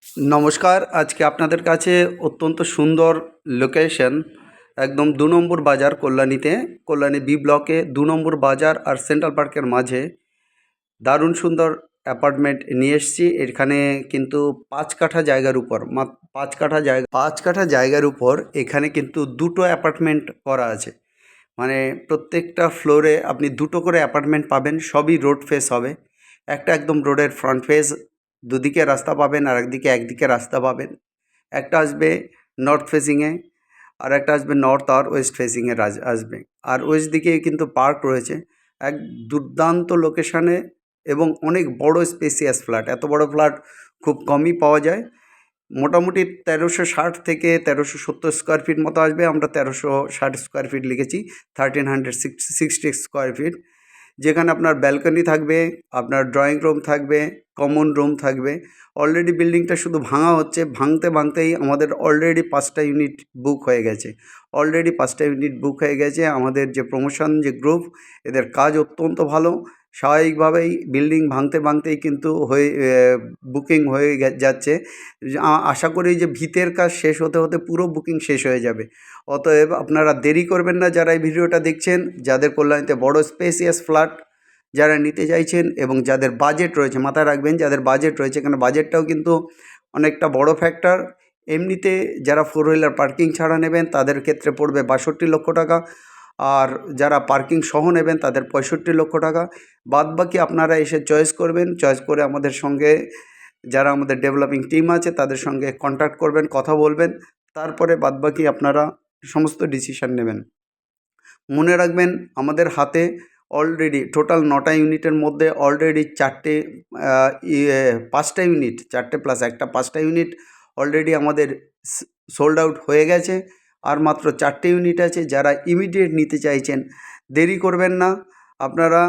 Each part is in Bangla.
নমস্কার। আজকে আপনাদের কাছে অত্যন্ত সুন্দর লোকেশন, একদম ২ নম্বর বাজার কল্যাণীতে, কল্যাণী বি ব্লকে ২ নম্বর বাজার আর সেন্ট্রাল পার্কের মাঝে দারুণ সুন্দর অ্যাপার্টমেন্ট নিয়ে এসেছি। এখানে কিন্তু ৫ কাঠা জায়গার উপর, ৫ কাঠা জায়গার উপর এখানে কিন্তু দুটো অ্যাপার্টমেন্ট করা আছে। মানে প্রত্যেকটা ফ্লোরে আপনি দুটো করে অ্যাপার্টমেন্ট পাবেন, সবই রোড ফেস হবে। একটা একদম রোডের ফ্রন্ট ফেস, দুদিকে রাস্তা পাবেন, আর একদিকে রাস্তা পাবেন। একটা আসবে নর্থ ফেসিংয়ে, আর একটা আসবে নর্থ আর ওয়েস্ট ফেসিংয়ে আসবে। আর ওয়েস্ট দিকে কিন্তু পার্ক রয়েছে, এক দুর্দান্ত লোকেশানে এবং অনেক বড় স্পেসিয়াস ফ্ল্যাট। এত বড় ফ্ল্যাট খুব কমই পাওয়া যায়। মোটামুটি ১৩৬০ থেকে ১৩৭০ স্কোয়ার ফিট মতো আসবে। আমরা ১৩৬০ স্কোয়ার ফিট লিখেছি, 1360 স্কোয়ার ফিট। যেখানে আপনার ব্যালকনি থাকবে, আপনার ড্রয়িং রুম থাকবে, কমন রুম থাকবে। অলরেডি বিল্ডিংটা শুধু ভাঙা হচ্ছে, ভাঙতে ভাঙতেই আমাদের অলরেডি ৫টা ইউনিট বুক হয়ে গেছে। আমাদের যে প্রমোশন যে গ্রুপ, এদের কাজ অত্যন্ত ভালো। স্বাভাবিকভাবেই বিল্ডিং ভাঙতে ভাঙতেই কিন্তু বুকিং হয়ে যাচ্ছে। আশা করি যে ভিতের কাজ শেষ হতে হতে পুরো বুকিং শেষ হয়ে যাবে। অতএব আপনারা দেরি করবেন না, যারা এই ভিডিওটা দেখছেন, যাদের কল্যাণীতে বড় স্পেসিয়াস ফ্ল্যাট যারা নিতে চাইছেন এবং যাদের বাজেট রয়েছে, মাথায় রাখবেন যাদের বাজেট রয়েছে, কারণ বাজেটটাও কিন্তু অনেকটা বড় ফ্যাক্টর। এমনিতে যারা 4 হুইলার পার্কিং ছাড়া নেবেন তাদের ক্ষেত্রে পড়বে ৬২ লক্ষ টাকা, আর যারা পার্কিং সহ নেবেন তাদের ৬৫ লক্ষ টাকা। বাদবাকি আপনারা এসে চয়েস করবেন, চয়েস করে আমাদের সঙ্গে, যারা আমাদের ডেভেলপিং টিম আছে তাদের সঙ্গে কন্ট্যাক্ট করবেন, কথা বলবেন, তারপরে বাদবাকি আপনারা সমস্ত ডিসিশান নেবেন। মনে রাখবেন আমাদের হাতে অলরেডি টোটাল ৯টা ইউনিটের মধ্যে অলরেডি ৫টা ইউনিট, ৪টে প্লাস একটা ৫টা ইউনিট অলরেডি আমাদের সোল্ড আউট হয়ে গেছে। আর মাত্র 4টে ইউনিট আছে। যারা ইমিডিয়েট নিতে চাইছেন দেরি করবেন না। আপনারা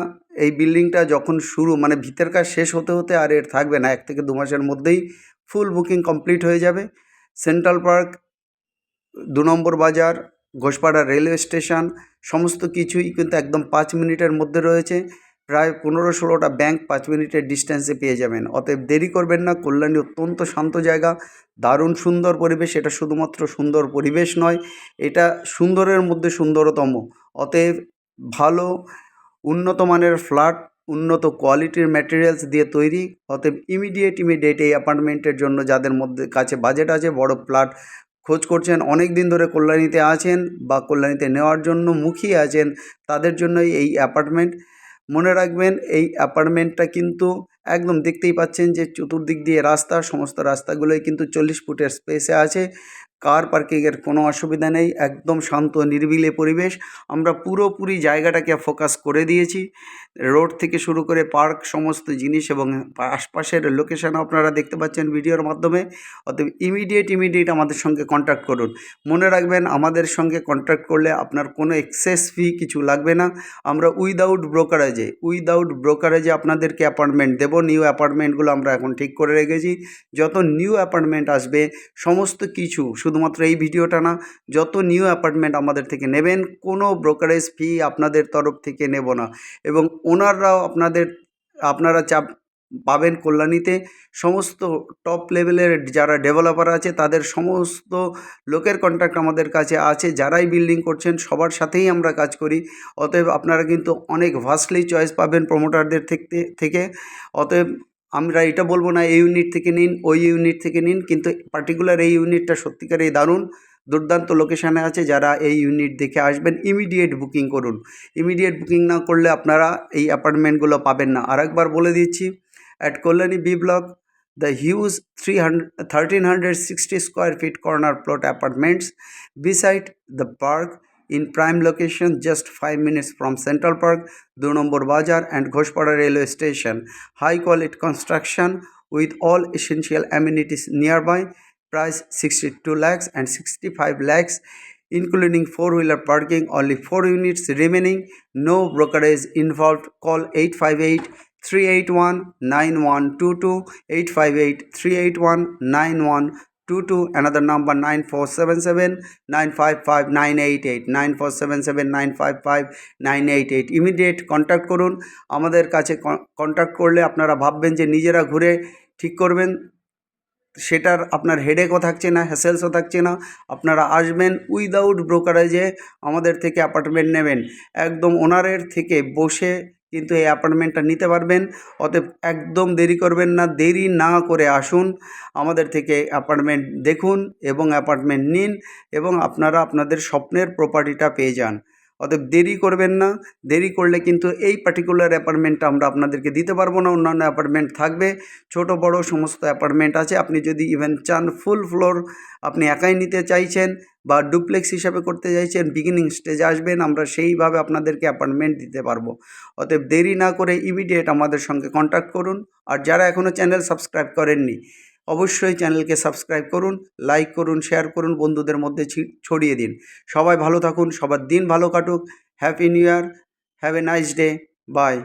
এই বিল্ডিংটা যখন শুরু, মানে ভিতের কাজ শেষ হতে হতে আর এর থাকবে না, ১ থেকে ২ মাসের মধ্যেই ফুল বুকিং কমপ্লিট হয়ে যাবে। সেন্ট্রাল পার্ক, ২ নম্বর বাজার, ঘোষপাড়া রেলওয়ে স্টেশন, সমস্ত কিছুই কিন্তু একদম ৫ মিনিটের মধ্যে রয়েছে। প্রায় ১৫-১৬টা ব্যাংক ৫ মিনিটের ডিস্ট্যান্সে পেয়ে যাবেন। অতএব দেরি করবেন না। কল্যাণী অত্যন্ত শান্ত জায়গা, দারুণ সুন্দর পরিবেশ। এটা শুধুমাত্র সুন্দর পরিবেশ নয়, এটা সুন্দরের মধ্যে সুন্দরতম। অতএব ভালো উন্নত মানের ফ্ল্যাট, উন্নত কোয়ালিটির ম্যাটেরিয়ালস দিয়ে তৈরি। অতএব ইমিডিয়েট এই অ্যাপার্টমেন্টের জন্য যাদের মধ্যে কাছে বাজেট আছে, বড় ফ্ল্যাট খোঁজ করছেন, অনেক দিন ধরে কল্যাণীতে আছেন বা কল্যাণীতে নেওয়ার জন্য মুখিয়ে আছেন, তাদের জন্যই এই অ্যাপার্টমেন্ট। মনে রাখবেন এই অ্যাপার্টমেন্টটা কিন্তু একদম দেখতেই পাচ্ছেন যে চতুর্দিক দিয়ে রাস্তা, সমস্ত রাস্তাগুলোই কিন্তু ৪০ ফুটের স্পেসে আছে। কার পার্কিংয়ের কোনো অসুবিধা নেই, একদম শান্ত নিরিবিলি পরিবেশ। আমরা পুরোপুরি জায়গাটাকে ফোকাস করে দিয়েছি, রোড থেকে শুরু করে পার্ক, সমস্ত জিনিস এবং আশপাশের লোকেশান আপনারা দেখতে পাচ্ছেন ভিডিওর মাধ্যমে। অতএব ইমিডিয়েট আমাদের সঙ্গে কন্ট্যাক্ট করুন। মনে রাখবেন আমাদের সঙ্গে কন্ট্যাক্ট করলে আপনার কোনো এক্সেস ফি কিছু লাগবে না। আমরা উইদাউট ব্রোকারেজে আপনাদেরকে অ্যাপার্টমেন্ট দেবো। নিউ অ্যাপার্টমেন্টগুলো আমরা এখন ঠিক করে রেখেছি। যত নিউ অ্যাপার্টমেন্ট আসবে সমস্ত কিছু, শুধুমাত্র এই ভিডিওটা না, যত নিউ অ্যাপার্টমেন্ট আমাদের থেকে নেবেন কোনো ব্রোকারেজ ফি আপনাদের তরফ থেকে নেব না। এবং ওনাররাও আপনারা পাবেন কল্যাণীতে সমস্ত টপ লেভেলের যারা ডেভেলপার আছে তাদের সমস্ত লোকের কন্ট্যাক্ট আমাদের কাছে আছে। যারাই বিল্ডিং করছেন সবার সাথেই আমরা কাজ করি। অতএব আপনারা কিন্তু অনেক ভাস্টলি চয়েস পাবেন প্রমোটারদের থেকে। অতএব আমরা এটা বলবো না এই ইউনিট থেকে নিন, ওই ইউনিট থেকে নিন, কিন্তু পার্টিকুলার এই ইউনিটটা সত্যিকারেই দারুণ, দুর্দান্ত লোকেশানে আছে। যারা এই ইউনিট দেখে আসবেন ইমিডিয়েট বুকিং করুন। ইমিডিয়েট বুকিং না করলে আপনারা এই অ্যাপার্টমেন্টগুলো পাবেন না। আরেকবার বলে দিচ্ছি, at Kalyani B block, the huge 1360 square feet corner plot apartments beside the park in prime location, just 5 minutes from Central Park, 2 number Bazaar and Ghoshpada railway station. High quality construction with all essential amenities nearby. Price 62 lakhs and 65 lakhs including 4-wheeler parking. Only 4 units remaining. No brokerage involved. Call 858-381-9122, 858-381-9122. Another number 9477-955-988, 9477-955-988. Immediate contact করুন। আমাদের কাছে কন্ট্যাক্ট করলে আপনারা ভাববেন যে নিজেরা ঘুরে ঠিক করবেন। সেটার আপনার হেডেকও থাকছে না, হ্যাসেলসও থাকছে না। আপনারা আসবেন উইদাউট ব্রোকারেজে আমাদের থেকে অ্যাপার্টমেন্ট নেবেন, একদম ওনারের থেকে বসে কিন্তু এই অ্যাপার্টমেন্টটা নিতে পারবেন। অতএব একদম দেরি করবেন না, দেরি না করে আসুন, আমাদের থেকে অ্যাপার্টমেন্ট দেখুন এবং অ্যাপার্টমেন্ট নিন এবং আপনারা আপনাদের স্বপ্নের প্রপার্টিটা পেয়ে যান। অতএব দেরি করবেন না, দেরি করলে কিন্তু এই পার্টিকুলার অ্যাপার্টমেন্টটা আমরা আপনাদেরকে দিতে পারবো না। অন্যান্য অ্যাপার্টমেন্ট থাকবে, ছোট বড় সমস্ত অ্যাপার্টমেন্ট আছে। আপনি যদি ইভেন চান ফুল ফ্লোর আপনি একাই নিতে চাইছেন বা ডুপ্লেক্স হিসাবে করতে চাইছেন, বিগিনিং স্টেজে আসবেন, আমরা সেইভাবে আপনাদেরকে অ্যাপার্টমেন্ট দিতে পারবো। অতএব দেরি না করে ইমিডিয়েট আমাদের সঙ্গে কন্ট্যাক্ট করুন। আর যারা এখনও চ্যানেল সাবস্ক্রাইব করেননি, অবশ্যই চ্যানেলকে সাবস্ক্রাইব করুন, লাইক করুন, শেয়ার করুন, বন্ধুদের মধ্যে ছড়িয়ে দিন। সবাই ভালো থাকুন, সবার দিন ভালো কাটুক। Happy new year, have a nice day, by.